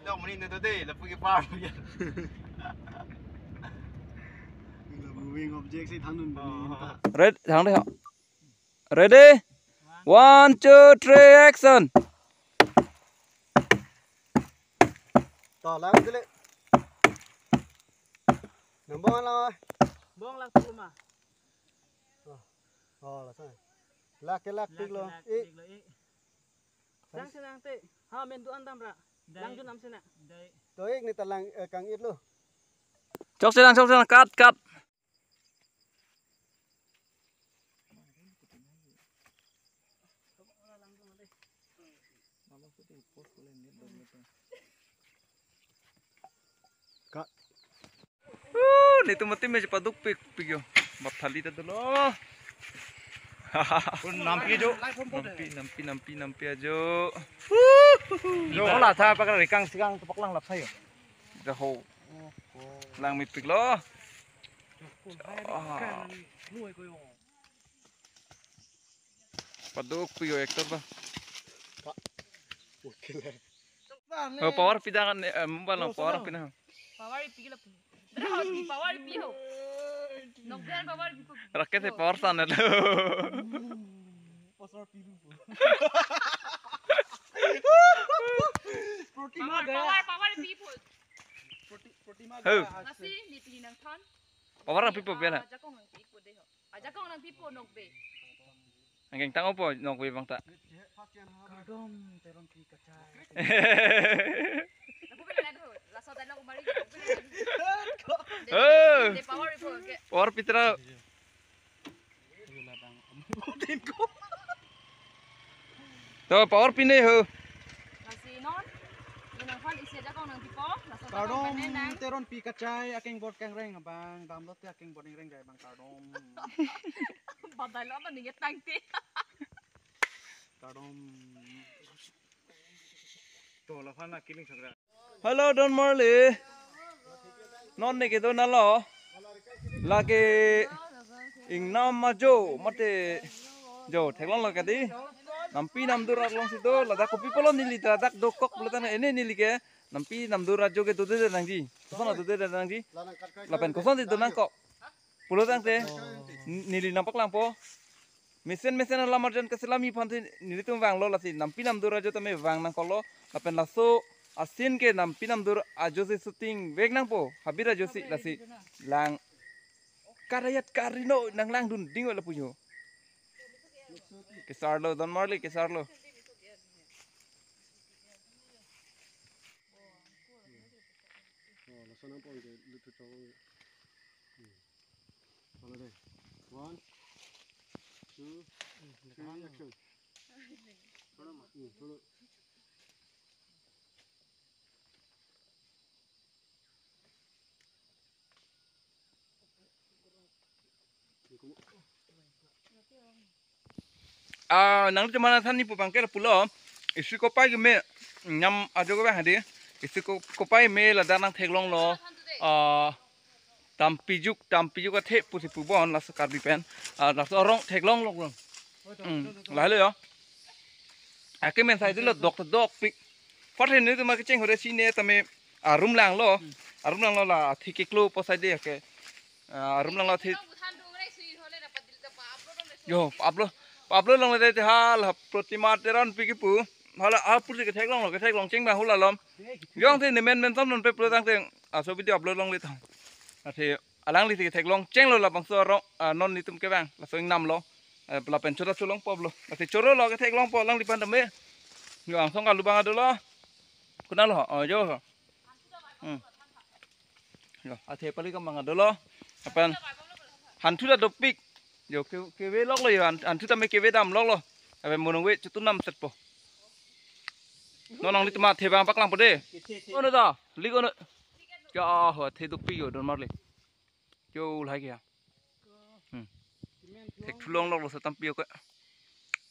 Dong ini today, la pergi farm ya. Moving object sih thang nun. Ready, thằng đây họ. Ready? 1, 2, 3, action. Tỏ lang dulu. Nambang lang. Bong lang tuh mah. Oh, lah sana. Lak tik lo. Sang senang teh. Ha men tu antam ra. Lang ju nam sena. Tôi ik ni talang kang it lo. Chốc xe đang, cắt. Nito mati medyo paduk pigyo. Matali ta dulu. Nampi jo. Nampi ajo. Jo lah tha pakar kang sikang tupak lang lap sayo. Daho. Lang mit piglo. Paduk pigyo ektor ba. Oh, power pidangan mumbalang power pinang. Power pigila pu. Berapa di power piho? Nokber power piho. Rakyat se power sana lo. Pasar piru. Power piho. Oh, Nasi di pinang tan. power pipo biala. Jakong nang pipo deh. Jakong nang pipo nokbe. Angking tango po nok wi bang ta. Kadom teron pi kacai. Aku bilang aku rasa tadi aku mari. Oh, Di power piho ke. power pitra. To power pin deh ho. Nasi non. Pinang tan isi jakong nang pipo. Kadom teron pi kacai aking bot kang reng abang damlot ya aking boning reng gay bang kadom. Badai lo apa nih tangti. Kadom. To la phana killing sakra. Hello Don Marley. Non ne ke to na lo. La ke ing nam ma jo mate jo theklong la ka di. Nampi nam durat long situ la da kopi polon nili ta dak dokok bulatan ene nili ke. Nampi nam durat jo ke tu de nangji. Kosong tu de nangji. Lapen kosong di donang kok. Bulatan te nili nampak lampo. Mesin la marjan keselami panti nili tu wang lo la si nampi nam durat jo tame wang nang kolo. Lapen laso asin ke nampi nam dur ajo se syuting weg nang po. Habira jo si la si lang karayat karino nang lang dun dingo la punyo. Kesarlo Don Marley kesarlo. Oh, lah sana po ide lutu chawang. Ano deh? 1, 2, 3, action. Thoda ma. Thoda. Nang tu mana thani pu bangkel pulo. Isi kopai me nyam ajo ko ba hadi. Isi kopai me la danang theklong lo. Tampijuk ka the pu pu bon la sakar bi pen. La sorong theklong lo. La le yo. Ake men sai lo dok pik. Forhen ni tu ma ke cheng hore sine tame arum lang lo la thike klo po sai de ke. Arum lang la thi yo Pablo long le te hal protima teron pikipu hala apur ke thek long cheng ba hula lom yong te ne men tom non pe pro tang teng so video upload long le thang the alang li te thek long cheng lo la bang so ro non ni tum ke bang la so nam lo la pen chora cholong Pablo la te choro lo ke thek long po lang li pan me yong song ka lubang ado lo kuna lo yo yo the pali ka mang ado lo apan hantu da dopik yo ke ve lok lo yo an thu tame ke ve dam lok lo abe monong we chutu nam set po nonong li tma the bang paklang po de ono da li go no ya ho the duk pi yo Don Marley yo lai kya thek thulong lok lo sa tampio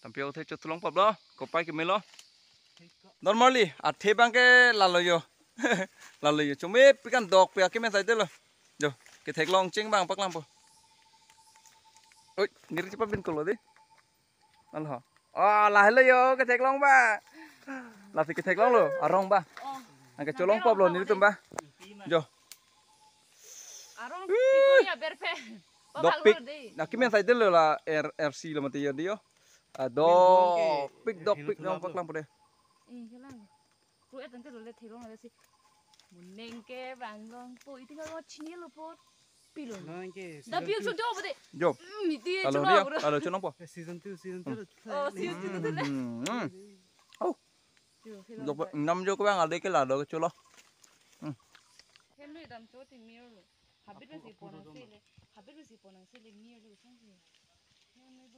tampio the chu thulong pap lo ko pai ke me lo Don Marley a the bang ke la lo yo là lì chúng biết cái đọt bè cái men sai tên rồi rồi cái thạch long chính bang bắc lam po ôi nghĩ cái bên cổ đi ăn hả là hết rồi cái thạch long ba là thì cái thạch long rồi à rong ba anh cái chỗ long pop rồi ní tụm ba rồi Arong piko ya berpe. đọt pic là cái men sai tên rồi là RC là một tiền đi yo đọt pic long bắc lam po đây Cái là rồi em cái rồi lấy thầy long là gì muốn nên cái vàng long bôi thì nó chín nhiều bôi pi luôn Nang ke đã biết số đâu vậy rồi mi đi là chỗ rồi nào đi rồi là rồi chỗ long po season 2 siêu siêu thế này Dục năm vô các bạn ở đây cái là được chưa lo thêm nữa đam chỗ thì miêu rồi habis là gì bỏ năng xí lên habis là gì bỏ năng xí lên miêu rồi xong rồi